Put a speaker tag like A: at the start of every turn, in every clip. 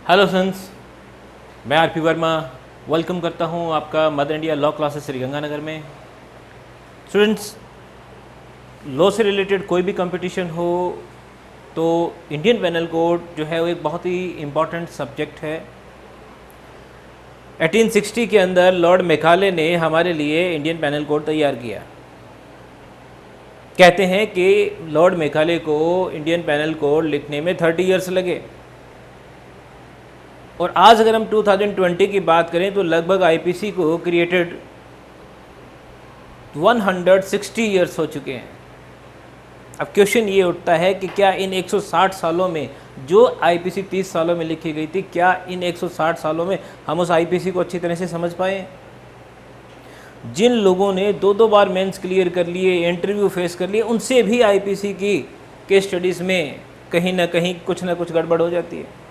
A: Hello friends, मैं RP Verma welcome करता हूं आपका Mother India law classes Sriganganagar में। स्टूडेंट्स, लॉ से रिलेटेड कोई भी कंपटीशन हो तो इंडियन पेनल कोड जो है वो एक बहुत ही इम्पॉर्टेंट सब्जेक्ट है। 1860 के अंदर लॉर्ड मेकाले ने हमारे लिए इंडियन पेनल कोड तैयार किया। कहते हैं कि लॉर्ड मेकाले को इंडियन पेनल कोड लिखने में 30 इयर्स लगे, और आज अगर हम 2020 की बात करें तो लगभग आईपीसी को क्रिएटेड 160 इयर्स हो चुके हैं। अब क्वेश्चन ये उठता है कि क्या इन 160 सालों में जो आईपीसी 30 सालों में लिखी गई थी, क्या इन 160 सालों में हम उस आईपीसी को अच्छी तरह से समझ पाए? जिन लोगों ने दो बार मेंस क्लियर कर लिए, इंटरव्यू फेस कर लिए, उनसे भी आईपीसी की केस स्टडीज़ में कहीं ना कहीं कुछ ना कुछ गड़बड़ हो जाती है।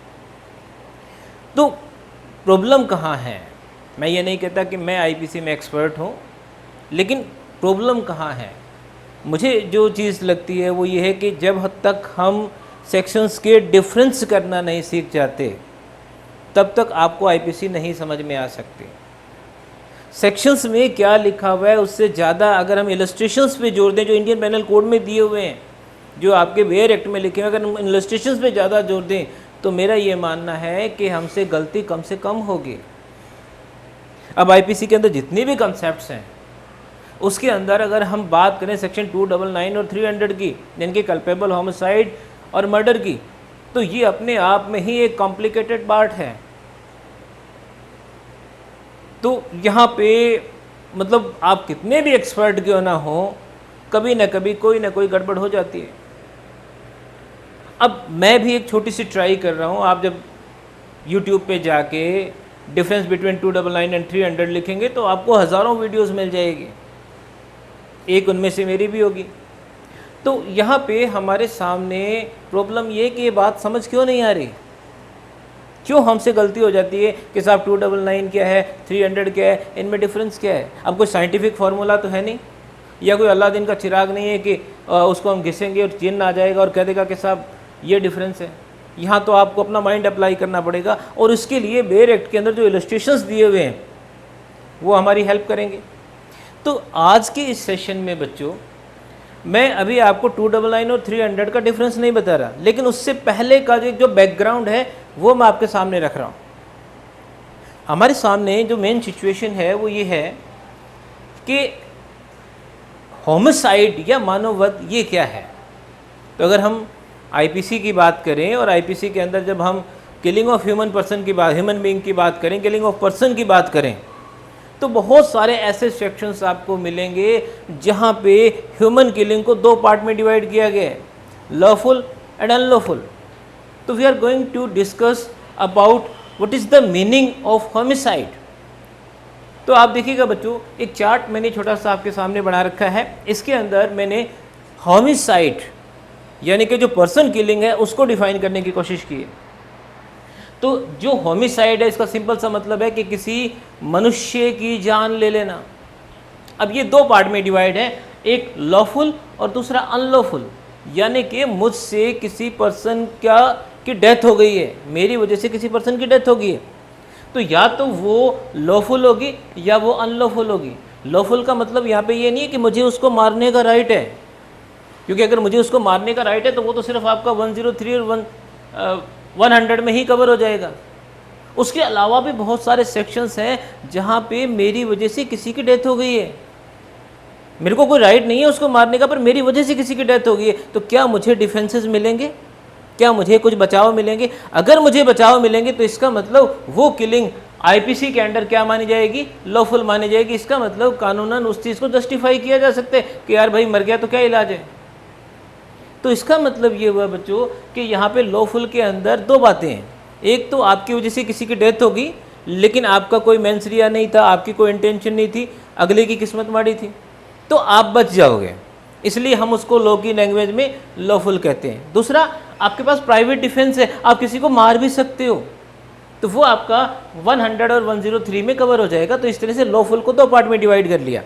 A: तो प्रॉब्लम कहाँ है? मैं ये नहीं कहता कि मैं आईपीसी में एक्सपर्ट हूँ, लेकिन प्रॉब्लम कहाँ है? मुझे जो चीज़ लगती है वो ये है कि जब तक हम सेक्शंस के डिफरेंस करना नहीं सीख जाते तब तक आपको आईपीसी नहीं समझ में आ सकती। सेक्शंस में क्या लिखा हुआ है उससे ज़्यादा अगर हम इलस्ट्रेशंस पे जोर दें जो इंडियन पेनल कोड में दिए हुए हैं, जो आपके वेयर एक्ट में लिखे हुए हैं, अगर हम इलस्ट्रेशंस पे ज़्यादा जोर दें तो मेरा ये मानना है कि हमसे गलती कम से कम होगी। अब आईपीसी के अंदर जितने भी कॉन्सेप्ट्स हैं उसके अंदर अगर हम बात करें सेक्शन 299 और 300 की, जिनके कल्पेबल होमिसाइड और मर्डर की, तो ये अपने आप में ही एक कॉम्प्लिकेटेड पार्ट है। तो यहाँ पे मतलब आप कितने भी एक्सपर्ट क्यों ना हो, कभी ना कभी कोई ना कोई गड़बड़ हो जाती है। अब मैं भी एक छोटी सी ट्राई कर रहा हूँ। आप जब YouTube पे जाके डिफरेंस बिटवीन 299 एंड 300 लिखेंगे तो आपको हज़ारों वीडियोस मिल जाएगी, एक उनमें से मेरी भी होगी। तो यहाँ पे हमारे सामने प्रॉब्लम ये कि ये बात समझ क्यों नहीं आ रही, क्यों हमसे गलती हो जाती है कि साहब 299 क्या है, 300 क्या है, इनमें डिफरेंस क्या है? अब कोई साइंटिफिक फार्मूला तो है नहीं, या कोई अल्लादीन का चिराग नहीं है कि उसको हम घिसेंगे और जिन्न आ जाएगा और कह देगा कि साहब ये डिफरेंस है। यहाँ तो आपको अपना माइंड अप्लाई करना पड़ेगा, और इसके लिए वेयर एक्ट के अंदर जो इलस्ट्रेशंस दिए हुए हैं वो हमारी हेल्प करेंगे। तो आज के इस सेशन में बच्चों, मैं अभी आपको 299 और 300 का डिफरेंस नहीं बता रहा, लेकिन उससे पहले का जो बैकग्राउंड है वो मैं आपके सामने रख रहा हूँ। हमारे सामने जो मेन सिचुएशन है वो ये है कि होमिसाइड या मानववध ये क्या है। तो अगर हम आईपीसी की बात करें और आईपीसी के अंदर जब हम किलिंग ऑफ ह्यूमन पर्सन की बात, ह्यूमन बीइंग की बात करें, किलिंग ऑफ पर्सन की बात करें, तो बहुत सारे ऐसे सेक्शंस आपको मिलेंगे जहाँ पे ह्यूमन किलिंग को दो पार्ट में डिवाइड किया गया है, लॉफुल एंड अनलॉफुल। तो we are going to discuss about what is the meaning of homicide. तो आप देखिएगा बच्चों, एक चार्ट मैंने छोटा सा आपके सामने बना रखा है। इसके अंदर मैंने होमिसाइड यानी कि जो पर्सन किलिंग है उसको डिफाइन करने की कोशिश की है। तो जो होमिसाइड है इसका सिंपल सा मतलब है कि किसी मनुष्य की जान ले लेना। अब ये दो पार्ट में डिवाइड है, एक लॉफुल और दूसरा अनलॉफुल, यानी कि मुझसे किसी पर्सन की डेथ हो गई है, मेरी वजह से किसी पर्सन की डेथ हो गई है, तो या तो वो लॉफुल होगी या वो अनलॉफुल होगी। लॉफुल का मतलब यहाँ पे ये नहीं है कि मुझे उसको मारने का राइट है, क्योंकि अगर मुझे उसको मारने का राइट है तो वो तो सिर्फ आपका 103 और 100 में ही कवर हो जाएगा। उसके अलावा भी बहुत सारे सेक्शंस हैं जहाँ पे मेरी वजह से किसी की डेथ हो गई है, मेरे को कोई राइट नहीं है उसको मारने का, पर मेरी वजह से किसी की डेथ हो गई है, तो क्या मुझे डिफेंसेस मिलेंगे? क्या मुझे कुछ बचाव मिलेंगे? अगर मुझे बचाव मिलेंगे तो इसका मतलब वो किलिंग आईपीसी के अंडर क्या मानी जाएगी? लॉफुल मानी जाएगी। इसका मतलब कानूनन उस चीज़ को जस्टिफाई किया जा सकता है कि यार भाई मर गया तो क्या इलाज है। तो इसका मतलब ये हुआ बच्चों कि यहाँ पे लॉफुल के अंदर दो बातें हैं। एक तो आपकी वजह से किसी की डेथ होगी लेकिन आपका कोई मेंसरिया नहीं था, आपकी कोई इंटेंशन नहीं थी, अगले की किस्मत माड़ी थी, तो आप बच जाओगे, इसलिए हम उसको लॉ की लैंग्वेज में लॉफुल कहते हैं। दूसरा, आपके पास प्राइवेट डिफेंस है, आप किसी को मार भी सकते हो, तो वो आपका 100 और 103 में कवर हो जाएगा। तो इस तरह से लॉफुल को दो पार्ट में डिवाइड कर लिया,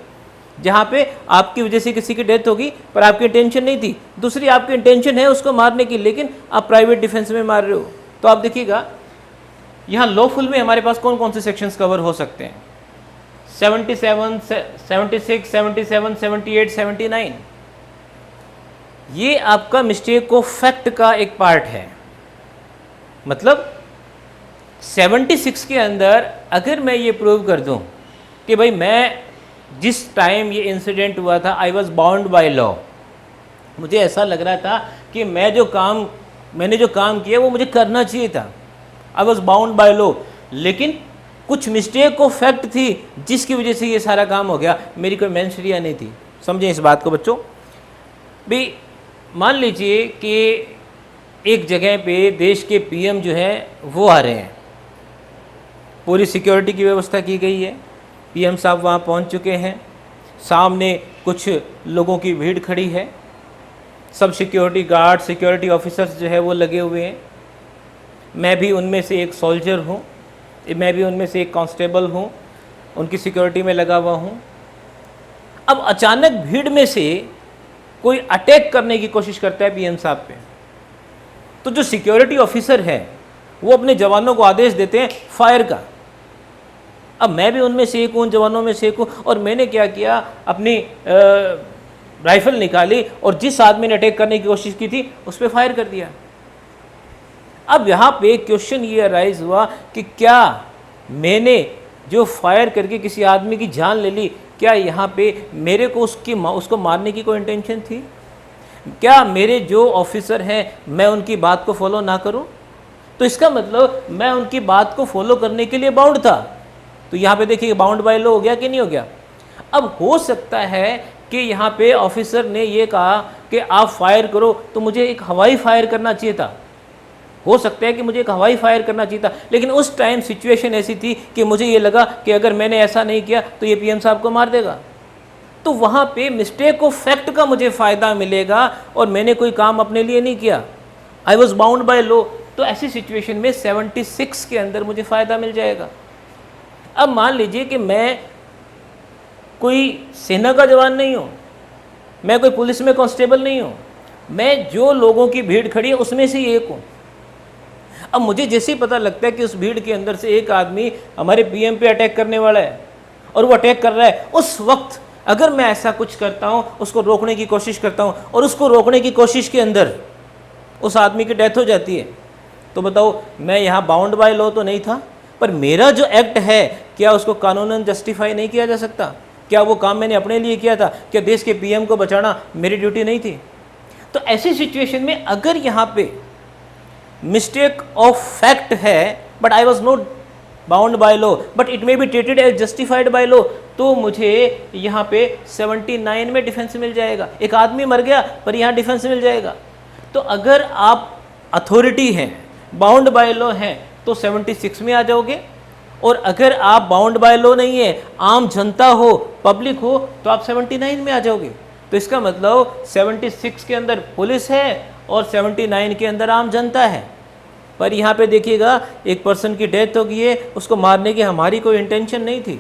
A: जहाँ पे आपकी वजह से किसी की डेथ होगी पर आपकी इंटेंशन नहीं थी, दूसरी आपकी इंटेंशन है उसको मारने की लेकिन आप प्राइवेट डिफेंस में मार रहे हो। तो आप देखिएगा यहाँ लॉफुल में हमारे पास कौन कौन से सेक्शंस कवर हो सकते हैं? 77, 76, 77, 78, 79। ये आपका मिस्टेक ऑफ फैक्ट का एक पार्ट है। मतलब 76 के अंदर अगर मैं ये प्रूव कर दूं कि भाई मैं जिस टाइम ये इंसिडेंट हुआ था I was bound by law, मुझे ऐसा लग रहा था कि मैंने जो काम किया वो मुझे करना चाहिए था, I was bound by law, लेकिन कुछ मिस्टेक ऑफ फैक्ट थी जिसकी वजह से ये सारा काम हो गया, मेरी कोई मेंशरिया नहीं थी। समझें इस बात को बच्चों। भाई मान लीजिए कि एक जगह पे देश के पीएम जो है वो आ रहे हैं, पूरी सिक्योरिटी की व्यवस्था की गई है, पीएम साहब वहाँ पहुँच चुके हैं, सामने कुछ लोगों की भीड़ खड़ी है, सब सिक्योरिटी गार्ड सिक्योरिटी ऑफिसर्स जो है वो लगे हुए हैं, मैं भी उनमें से एक सोल्जर हूँ, मैं भी उनमें से एक कांस्टेबल हूँ, उनकी सिक्योरिटी में लगा हुआ हूँ। अब अचानक भीड़ में से कोई अटैक करने की कोशिश करता है पीएम साहब पे, तो जो सिक्योरिटी ऑफिसर है वो अपने जवानों को आदेश देते हैं फायर का। अब मैं भी उनमें से एक हूँ, जवानों में से एक हूँ, और मैंने क्या किया, अपनी राइफल निकाली और जिस आदमी ने अटैक करने की कोशिश की थी उस पर फायर कर दिया। अब यहाँ पे क्वेश्चन ये अराइज हुआ कि क्या मैंने जो फायर करके किसी आदमी की जान ले ली, क्या यहाँ पे मेरे को उसको मारने की कोई इंटेंशन थी? क्या मेरे जो ऑफिसर हैं मैं उनकी बात को फॉलो ना करूँ? तो इसका मतलब मैं उनकी बात को फॉलो करने के लिए बाउंड था। तो यहाँ पे देखिए बाउंड बाय लॉ हो गया कि नहीं हो गया? अब हो सकता है कि यहाँ पे ऑफिसर ने ये कहा कि आप फायर करो, तो मुझे एक हवाई फायर करना चाहिए था। हो सकता है कि मुझे एक हवाई फायर करना चाहिए था, लेकिन उस टाइम सिचुएशन ऐसी थी कि मुझे ये लगा कि अगर मैंने ऐसा नहीं किया तो ये पीएम साहब को मार देगा। तो वहाँ पे मिस्टेक ऑफ फैक्ट का मुझे फ़ायदा मिलेगा और मैंने कोई काम अपने लिए नहीं किया, I was bound by law. तो ऐसी सिचुएशन में 76 के अंदर मुझे फ़ायदा मिल जाएगा। अब मान लीजिए कि मैं कोई सेना का जवान नहीं हूँ, मैं कोई पुलिस में कांस्टेबल नहीं हूँ, मैं जो लोगों की भीड़ खड़ी है उसमें से एक हूँ। अब मुझे जैसे ही पता लगता है कि उस भीड़ के अंदर से एक आदमी हमारे पीएम पे अटैक करने वाला है और वो अटैक कर रहा है, उस वक्त अगर मैं ऐसा कुछ करता हूँ, उसको रोकने की कोशिश करता हूँ और उसको रोकने की कोशिश के अंदर उस आदमी की डेथ हो जाती है, तो बताओ मैं यहाँ बाउंड बाय लॉ तो नहीं था, पर मेरा जो एक्ट है क्या उसको कानूनन जस्टिफाई नहीं किया जा सकता? क्या वो काम मैंने अपने लिए किया था? क्या देश के पीएम को बचाना मेरी ड्यूटी नहीं थी? तो ऐसी सिचुएशन में अगर यहाँ पे मिस्टेक ऑफ फैक्ट है but I was not bound by law but it may be treated as justified by law, तो मुझे यहाँ पे 79 में डिफेंस मिल जाएगा। एक आदमी मर गया पर यहाँ डिफेंस मिल जाएगा। तो अगर आप अथॉरिटी हैं, बाउंड बाय लॉ हैं, तो 76 में आ जाओगे, और अगर आप बाउंड बाय लॉ नहीं है, आम जनता हो, पब्लिक हो, तो आप 79 में आ जाओगे। तो इसका मतलब 76 के अंदर पुलिस है और 79 के अंदर आम जनता है। पर यहाँ पे देखिएगा एक पर्सन की डेथ हो गई है, उसको मारने की हमारी कोई इंटेंशन नहीं थी।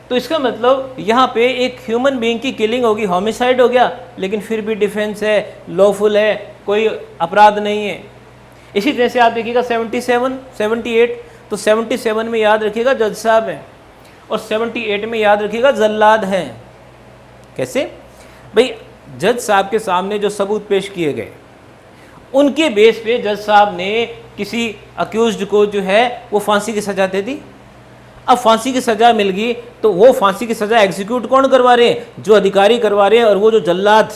A: तो इसका मतलब यहाँ पे एक ह्यूमन बीइंग की किलिंग होगी, होमिसाइड हो गया, लेकिन फिर भी डिफेंस है, लॉफुल है, कोई अपराध नहीं है। इसी तरह से आप देखिएगा 77, 78, तो 77 में याद रखिएगा जज साहब हैं और 78 में याद रखिएगा जल्लाद हैं। कैसे भाई? जज साहब के सामने जो सबूत पेश किए गए उनके बेस पे जज साहब ने किसी अक्यूज्ड को जो है वो फांसी की सज़ा दे दी। अब फांसी की सज़ा मिल गई तो वो फांसी की सज़ा एग्जीक्यूट कौन करवा रहे हैं? जो अधिकारी करवा रहे हैं, और वो जो जल्लाद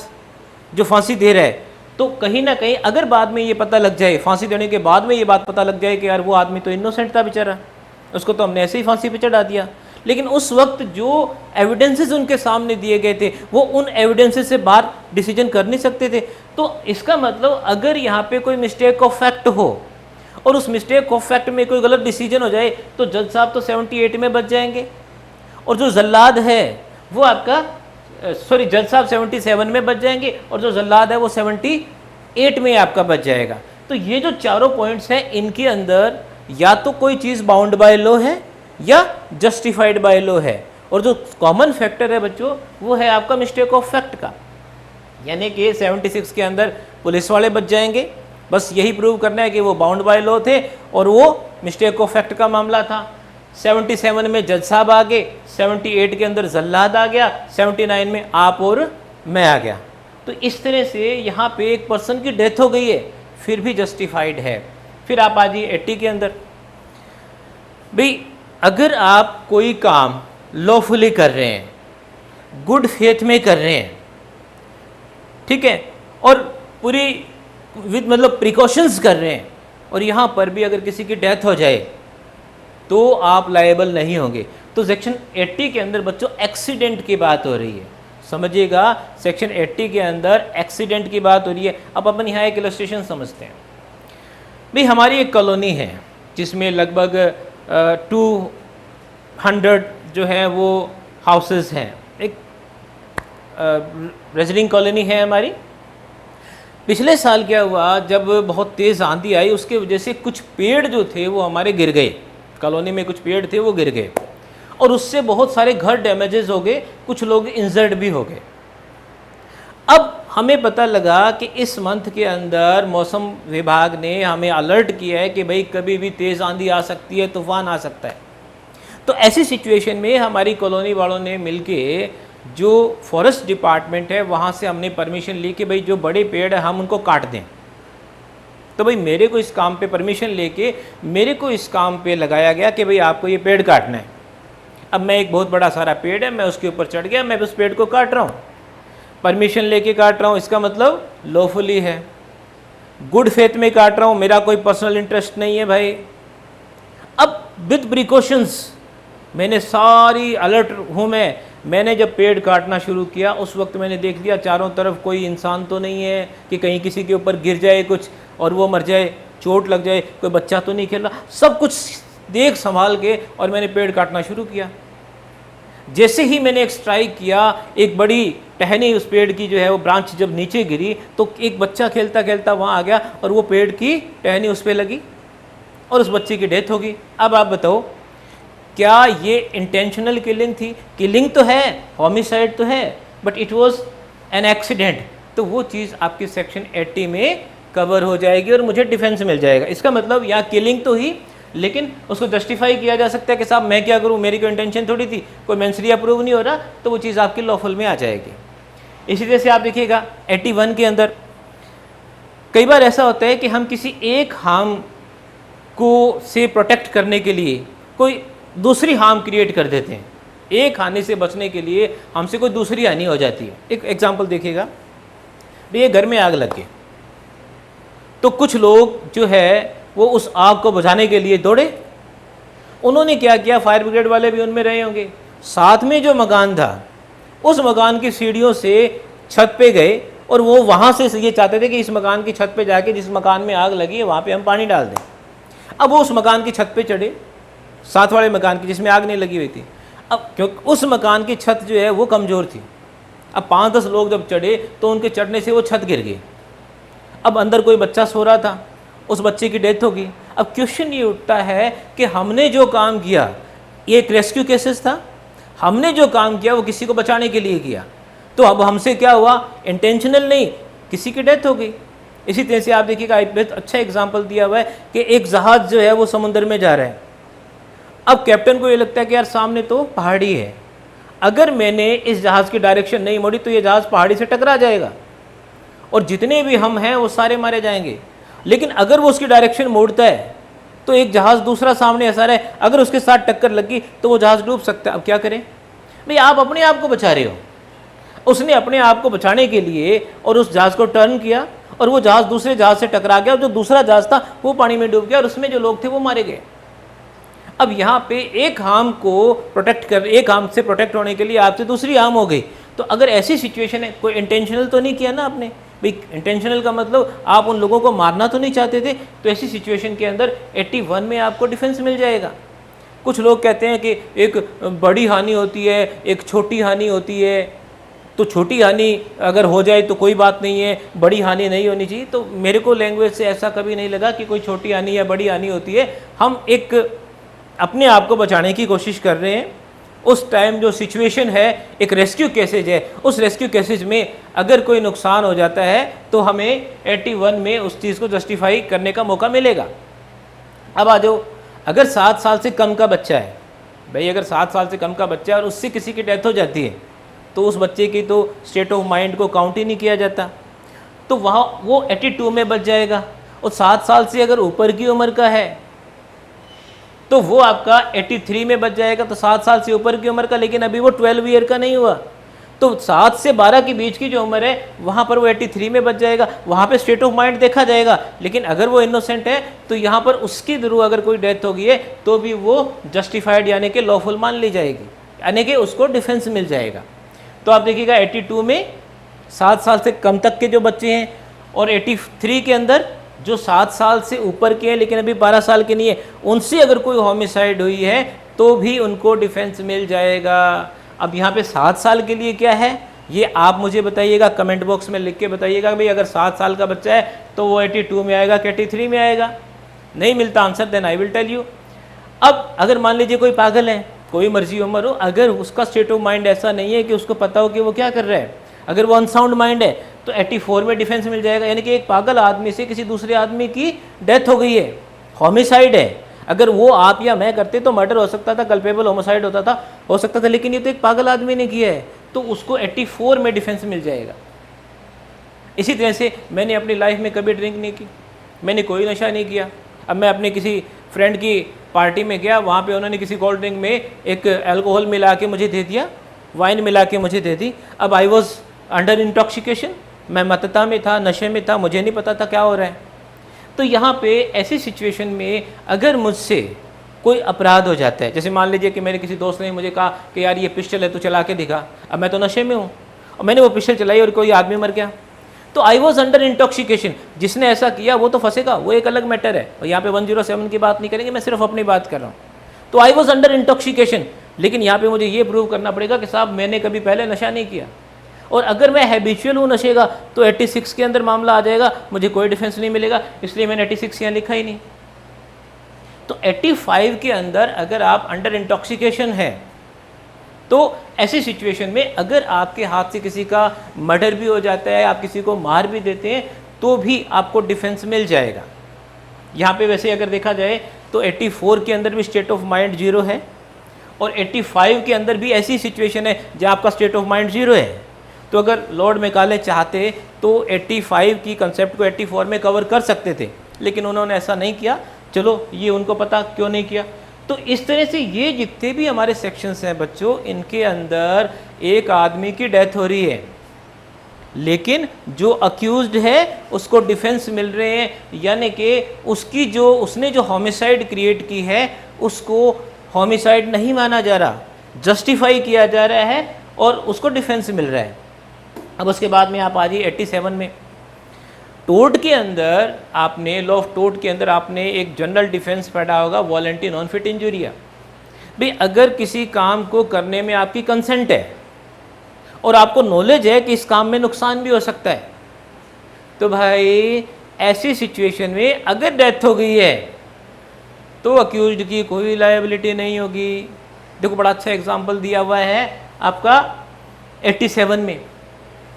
A: जो फांसी दे रहा है। तो कहीं ना कहीं अगर बाद में ये पता लग जाए, फांसी देने के बाद में ये बात पता लग जाए कि यार वो आदमी तो इनोसेंट था बेचारा, उसको तो हमने ऐसे ही फांसी पे चढ़ा दिया, लेकिन उस वक्त जो एविडेंसेस उनके सामने दिए गए थे वो उन एविडेंसेस से बाहर डिसीजन कर नहीं सकते थे। तो इसका मतलब अगर यहाँ पे कोई मिस्टेक ऑफ फैक्ट हो और उस मिस्टेक ऑफ फैक्ट में कोई गलत डिसीजन हो जाए तो जज साहब तो 78 में बच जाएंगे, और जो जल्लाद है वो आपका जज साहब 77 में बच जाएंगे, और जो जल्लाद है वो 78 में आपका बच जाएगा। तो ये जो चारों पॉइंट्स हैं इनके अंदर या तो कोई चीज़ बाउंड बाय लॉ है या जस्टिफाइड बाय लॉ है, और जो कॉमन फैक्टर है बच्चों वो है आपका मिस्टेक ऑफ फैक्ट का। यानी कि 76 के अंदर पुलिस वाले बच जाएंगे बस यही प्रूव करना है कि वो बाउंड बाय लॉ थे और वो मिस्टेक ऑफ फैक्ट का मामला था। 77 में जज साहब आ गए, 78 के अंदर जल्लाद आ गया, 79 में आप और मैं आ गया। तो इस तरह से यहाँ पे एक पर्सन की डेथ हो गई है, फिर भी जस्टिफाइड है। फिर आप आ जाइए 80 के अंदर। भाई अगर आप कोई काम लॉफुली कर रहे हैं, गुड फेथ में कर रहे हैं, ठीक है, और पूरी विद मतलब प्रिकॉशंस कर रहे हैं, और यहाँ पर भी अगर किसी की डेथ हो जाए तो आप लायबल नहीं होंगे। तो सेक्शन 80 के अंदर बच्चों एक्सीडेंट की बात हो रही है, समझिएगा, सेक्शन 80 के अंदर एक्सीडेंट की बात हो रही है। अब अपन यहाँ एक इलस्ट्रेशन समझते हैं। भाई हमारी एक कॉलोनी है जिसमें लगभग 200 जो है वो हाउसेस हैं, एक रेजिडेंट कॉलोनी है हमारी। पिछले साल क्या हुआ, जब बहुत तेज़ आंधी आई उसके वजह से कुछ पेड़ जो थे वो हमारे गिर गए, कॉलोनी में कुछ पेड़ थे वो गिर गए, और उससे बहुत सारे घर डैमेजेस हो गए, कुछ लोग इंजर्ड भी हो गए। अब हमें पता लगा कि इस मंथ के अंदर मौसम विभाग ने हमें अलर्ट किया है कि भाई कभी भी तेज़ आंधी आ सकती है, तूफान आ सकता है। तो ऐसी सिचुएशन में हमारी कॉलोनी वालों ने मिलके जो फॉरेस्ट डिपार्टमेंट है वहाँ से हमने परमिशन ली कि भाई जो बड़े पेड़ है हम उनको काट दें। तो भाई मेरे को इस काम पे परमिशन लेके मेरे को इस काम पे लगाया गया कि भाई आपको ये पेड़ काटना है। अब मैं एक बहुत बड़ा सारा पेड़ है, मैं उसके ऊपर चढ़ गया, मैं उस पेड़ को काट रहा हूँ, परमिशन लेके काट रहा हूँ, इसका मतलब लॉफुली है, गुड फेथ में काट रहा हूँ, मेरा कोई पर्सनल इंटरेस्ट नहीं है भाई। अब विद प्रिकॉशंस मैंने सारी अलर्ट हूँ मैंने जब पेड़ काटना शुरू किया उस वक्त मैंने देख लिया चारों तरफ कोई इंसान तो नहीं है कि कहीं किसी के ऊपर गिर जाए कुछ और वो मर जाए, चोट लग जाए, कोई बच्चा तो नहीं खेल रहा, सब कुछ देख संभाल के और मैंने पेड़ काटना शुरू किया। जैसे ही मैंने एक स्ट्राइक किया, एक बड़ी टहनी उस पेड़ की जो है वो ब्रांच जब नीचे गिरी तो एक बच्चा खेलता खेलता वहाँ आ गया और वो पेड़ की टहनी उस पर लगी और उस बच्चे की डेथ होगी। अब आप बताओ क्या ये इंटेंशनल किलिंग थी? किलिंग तो है, होमिसाइड तो है, but it was an accident. तो वो चीज़ आपकी सेक्शन 80 में कवर हो जाएगी और मुझे डिफेंस मिल जाएगा। इसका मतलब यहाँ किलिंग तो ही, लेकिन उसको जस्टिफाई किया जा सकता है कि साहब मैं क्या करूँ, मेरी कोई इंटेंशन थोड़ी थी, कोई मेंसरी अप्रूव नहीं हो रहा, तो वो चीज़ आपकी लॉफुल में आ जाएगी। इसी तरह से आप देखिएगा 81 के अंदर कई बार ऐसा होता है कि हम किसी एक हार्म को से प्रोटेक्ट करने के लिए कोई दूसरी हार्म क्रिएट कर देते हैं। एक हानि से बचने के लिए हमसे कोई दूसरी हानि हो जाती है। एक एग्जांपल देखिएगा, ये घर में आग लग गई तो कुछ लोग जो है वो उस आग को बुझाने के लिए दौड़े। उन्होंने क्या किया, फायर ब्रिगेड वाले भी उनमें रहे होंगे, साथ में जो मकान था उस मकान की सीढ़ियों से छत पे गए और वो वहाँ से ये चाहते थे कि इस मकान की छत पे जाके जिस मकान में आग लगी है वहाँ पे हम पानी डाल दें। अब वो उस मकान की छत पे चढ़े, साथ वाले मकान की जिसमें आग नहीं लगी हुई थी। अब क्योंकि उस मकान की छत जो है वो कमज़ोर थी, अब 5-10 लोग जब चढ़े तो उनके चढ़ने से वो छत गिर गई। अब अंदर कोई बच्चा सो रहा था, उस बच्चे की डेथ होगी। अब क्वेश्चन ये उठता है कि हमने जो काम किया, ये एक रेस्क्यू केसेस था, हमने जो काम किया वो किसी को बचाने के लिए किया, तो अब हमसे क्या हुआ, इंटेंशनल नहीं, किसी की डेथ हो गई। इसी तरह से आप देखिएगा, एक अच्छा एग्जाम्पल दिया हुआ है कि एक जहाज़ जो है वो समुद्र में जा रहा है। अब कैप्टन को ये लगता है कि यार सामने तो पहाड़ी है, अगर मैंने इस जहाज़ की डायरेक्शन नहीं मोड़ी तो ये जहाज़ पहाड़ी से टकरा जाएगा और जितने भी हम हैं वो सारे मारे जाएंगे। लेकिन अगर वो उसकी डायरेक्शन मोड़ता है तो एक जहाज़ दूसरा सामने ऐसा है, अगर उसके साथ टक्कर लगी तो वो जहाज़ डूब सकता है। अब क्या करें भाई, आप अपने आप को बचा रहे हो। उसने अपने आप को बचाने के लिए और उस जहाज़ को टर्न किया और वो जहाज़ दूसरे जहाज़ से टकरा गया और जो दूसरा जहाज़ था वो पानी में डूब गया और उसमें जो लोग थे वो मारे गए। अब यहाँ पे एक हार्म को प्रोटेक्ट कर, एक हार्म से प्रोटेक्ट होने के लिए आपसे दूसरी हार्म हो गई। तो अगर ऐसी सिचुएशन है, कोई इंटेंशनल तो नहीं किया ना आपने भाई, इंटेंशनल का मतलब आप उन लोगों को मारना तो नहीं चाहते थे, तो ऐसी सिचुएशन के अंदर 81 में आपको डिफेंस मिल जाएगा। कुछ लोग कहते हैं कि एक बड़ी हानि होती है, एक छोटी हानि होती है, तो छोटी हानि अगर हो जाए तो कोई बात नहीं है, बड़ी हानि नहीं होनी चाहिए। तो मेरे को लैंग्वेज से ऐसा कभी नहीं लगा कि कोई छोटी हानि या बड़ी हानि होती है। हम एक अपने आप को बचाने की कोशिश कर रहे हैं, उस टाइम जो सिचुएशन है, एक रेस्क्यू केसेज है, उस रेस्क्यू केसेज में अगर कोई नुकसान हो जाता है तो हमें 81 में उस चीज़ को जस्टिफाई करने का मौका मिलेगा। अब आ जाओ, अगर 7 साल से कम का बच्चा है, भाई अगर 7 साल से कम का बच्चा है और उससे किसी की डेथ हो जाती है तो उस बच्चे की तो स्टेट ऑफ माइंड को काउंट ही नहीं किया जाता, तो वहाँ वो 82 में बच जाएगा। और 7 साल से अगर ऊपर की उम्र का है तो वो आपका 83 में बच जाएगा, तो 7 साल से ऊपर की उम्र का, लेकिन अभी वो 12 ईयर का नहीं हुआ, तो 7 से 12 के बीच की जो उम्र है वहाँ पर वो 83 में बच जाएगा। वहाँ पे स्टेट ऑफ माइंड देखा जाएगा, लेकिन अगर वो इनोसेंट है तो यहाँ पर उसके थ्रू अगर कोई डेथ हो गई है तो भी वो जस्टिफाइड यानी कि लॉफुल मान ली जाएगी, यानी कि उसको डिफेंस मिल जाएगा। तो आप देखिएगा 82 में 7 साल से कम तक के जो बच्चे हैं, और 83 के अंदर जो 7 साल से ऊपर के हैं लेकिन अभी 12 साल के नहीं है, उनसे अगर कोई होमिसाइड हुई है तो भी उनको डिफेंस मिल जाएगा। अब यहाँ पे 7 साल के लिए क्या है ये आप मुझे बताइएगा, कमेंट बॉक्स में लिख के बताइएगा भाई अगर 7 साल का बच्चा है तो वो 82 में आएगा कि 83 में आएगा। नहीं मिलता answer, then I will tell you. अब अगर मान लीजिए कोई पागल है, कोई मर्जी उम्र हो, अगर उसका स्टेट ऑफ माइंड ऐसा नहीं है कि उसको पता हो कि वो क्या कर रहा है, अगर वो अनसाउंड माइंड है तो 84 में डिफेंस मिल जाएगा। यानी कि एक पागल आदमी से किसी दूसरे आदमी की डेथ हो गई है, होमिसाइड है, अगर वो आप या मैं करते तो मर्डर हो सकता था, कल्पेबल होमिसाइड हो सकता था, लेकिन ये तो एक पागल आदमी ने किया है तो उसको 84 में डिफेंस मिल जाएगा। इसी तरह से मैंने अपनी लाइफ में कभी ड्रिंक नहीं की, मैंने कोई नशा नहीं किया। अब मैं अपने किसी फ्रेंड की पार्टी में गया, वहाँ पे उन्होंने किसी कोल्ड ड्रिंक में एक अल्कोहल मिला के मुझे दे दिया, वाइन मिला के मुझे दे दी। अब आई वॉज अंडर इंटॉक्सिकेशन, मैं मतता में था, नशे में था, मुझे नहीं पता था क्या हो रहा है। तो यहाँ पे ऐसी सिचुएशन में अगर मुझसे कोई अपराध हो जाता है, जैसे मान लीजिए कि मेरे किसी दोस्त ने मुझे कहा कि यार ये पिस्टल है तो चला के दिखा, अब मैं तो नशे में हूँ और मैंने वो पिस्टल चलाई और कोई आदमी मर गया, तो आई वॉज अंडर इंटॉक्सिकेशन। जिसने ऐसा किया वो तो फंसेगा, वो एक अलग मैटर है, और यहाँ पे 107 की बात नहीं करेंगे, मैं सिर्फ अपनी बात कर रहा हूँ। तो आई वॉज अंडर इंटॉक्सिकेशन, लेकिन यहाँ पे मुझे ये प्रूव करना पड़ेगा कि साहब मैंने कभी पहले नशा नहीं किया, और अगर मैं हैबिचुअल हूँ नशे का तो 86 के अंदर मामला आ जाएगा, मुझे कोई डिफेंस नहीं मिलेगा, इसलिए मैंने 86 यहाँ लिखा ही नहीं। तो 85 के अंदर अगर आप अंडर इंटॉक्सिकेशन है तो ऐसी सिचुएशन में अगर आपके हाथ से किसी का मर्डर भी हो जाता है, आप किसी को मार भी देते हैं, तो भी आपको डिफेंस मिल जाएगा। यहाँ पे वैसे अगर देखा जाए तो 84 के अंदर भी स्टेट ऑफ माइंड 0 है, और 85 के अंदर भी ऐसी सिचुएशन है जहाँ आपका स्टेट ऑफ माइंड 0 है। तो अगर लॉर्ड मैकाले चाहते तो 85 की कंसेप्ट को 84 में कवर कर सकते थे, लेकिन उन्होंने ऐसा नहीं किया। चलो ये उनको पता क्यों नहीं किया। तो इस तरह से ये जितने भी हमारे सेक्शंस हैं बच्चों, इनके अंदर एक आदमी की डेथ हो रही है, लेकिन जो अक्यूज्ड है उसको डिफेंस मिल रहे हैं, यानी कि उसने जो होमिसाइड क्रिएट की है उसको होमिसाइड नहीं माना जा रहा, जस्टिफाई किया जा रहा है और उसको डिफेंस मिल रहा है। अब उसके बाद में आप आ जाइए 87 में। टोर्ट के अंदर आपने, लॉ ऑफ टोर्ट के अंदर आपने एक जनरल डिफेंस पढ़ा होगा, वॉलंटरी नॉन फिट इंजुरिया। भाई अगर किसी काम को करने में आपकी कंसेंट है और आपको नॉलेज है कि इस काम में नुकसान भी हो सकता है, तो भाई ऐसी सिचुएशन में अगर डेथ हो गई है तो अक्यूज्ड की कोई लायबिलिटी नहीं होगी। देखो बड़ा अच्छा एग्जाम्पल दिया हुआ है आपका 87 में।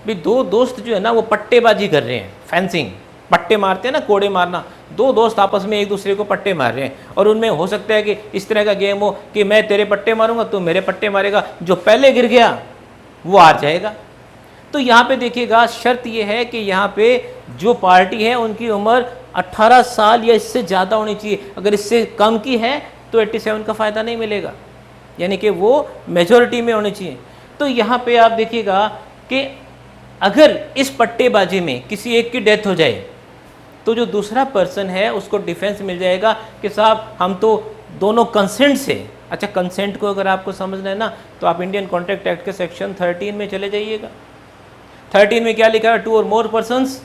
A: भी दो दोस्त जो है ना वो पट्टेबाजी कर रहे हैं, फेंसिंग, पट्टे मारते हैं ना, कोड़े मारना, दो दोस्त आपस में एक दूसरे को पट्टे मार रहे हैं, और उनमें हो सकता है कि इस तरह का गेम हो कि मैं तेरे पट्टे मारूंगा, तू मेरे पट्टे मारेगा, जो पहले गिर गया वो हार जाएगा। तो यहाँ पे देखिएगा शर्त ये है कि यहाँ पे जो पार्टी है उनकी उम्र 18 साल या इससे ज़्यादा होनी चाहिए। अगर इससे कम की है तो 87 का फ़ायदा नहीं मिलेगा, यानी कि वो मेजॉरिटी में होनी चाहिए। तो यहाँ पे आप देखिएगा कि अगर इस पट्टेबाजी में किसी एक की डेथ हो जाए तो जो दूसरा पर्सन है उसको डिफेंस मिल जाएगा कि साहब हम तो दोनों कंसेंट से। अच्छा, कंसेंट को अगर आपको समझना है ना तो आप इंडियन कॉन्ट्रैक्ट एक्ट के सेक्शन 13 में चले जाइएगा। 13 में क्या लिखा है? 2 और more persons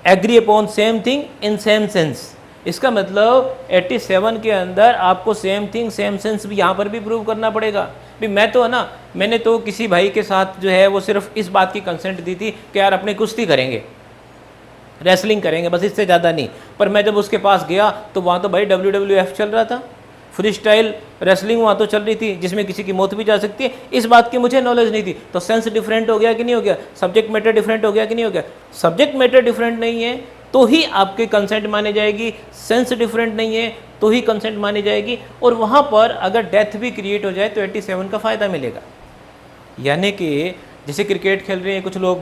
A: agree upon same thing in same sense. इसका मतलब 87 के अंदर आपको सेम थिंग सेम सेंस भी यहाँ पर भी प्रूव करना पड़ेगा। भी मैं तो है ना, मैंने तो किसी भाई के साथ जो है वो सिर्फ इस बात की कंसेंट दी थी कि यार अपने कुश्ती करेंगे, रेसलिंग करेंगे, बस इससे ज़्यादा नहीं। पर मैं जब उसके पास गया तो वहाँ तो भाई WWF चल रहा था, फ्री स्टाइल रेसलिंग वहाँ तो चल रही थी जिसमें किसी की मौत भी जा सकती है, इस बात की मुझे नॉलेज नहीं थी। तो सेंस डिफरेंट हो गया कि नहीं हो गया, सब्जेक्ट मैटर डिफरेंट हो गया कि नहीं हो गया। सब्जेक्ट मैटर डिफरेंट नहीं है तो ही आपकी कंसेंट मानी जाएगी, सेंस डिफरेंट नहीं है तो ही कंसेंट मानी जाएगी। और वहाँ पर अगर डेथ भी क्रिएट हो जाए तो 87 का फ़ायदा मिलेगा। यानी कि जैसे क्रिकेट खेल रहे हैं कुछ लोग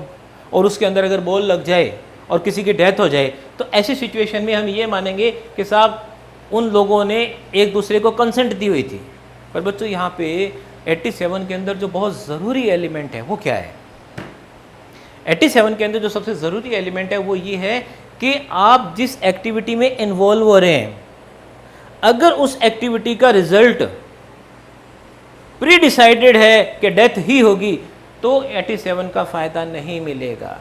A: और उसके अंदर अगर बॉल लग जाए और किसी की डेथ हो जाए तो ऐसी सिचुएशन में हम ये मानेंगे कि साहब उन लोगों ने एक दूसरे को कंसेंट दी हुई थी। पर बच्चों यहाँ पे 87 के अंदर जो बहुत ज़रूरी एलिमेंट है वो क्या है? 87 के अंदर जो सबसे ज़रूरी एलिमेंट है वो ये है कि आप जिस एक्टिविटी में इन्वॉल्व हो रहे हैं, अगर उस एक्टिविटी का रिजल्ट प्री डिसाइडेड है कि डेथ ही होगी तो 87 का फ़ायदा नहीं मिलेगा।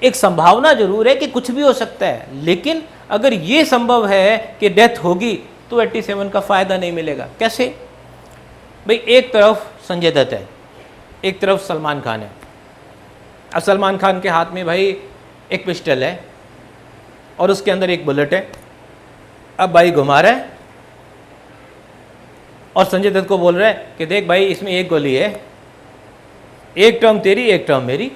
A: एक संभावना जरूर है कि कुछ भी हो सकता है, लेकिन अगर ये संभव है कि डेथ होगी तो 87 का फ़ायदा नहीं मिलेगा। कैसे भाई? एक तरफ संजय दत्त है, एक तरफ सलमान खान है। अब सलमान खान के हाथ में भाई एक पिस्टल है और उसके अंदर एक बुलेट है। अब भाई घुमा रहा है और संजय दत्त को बोल रहा है कि देख भाई इसमें एक गोली है, एक टर्म तेरी एक टर्म मेरी,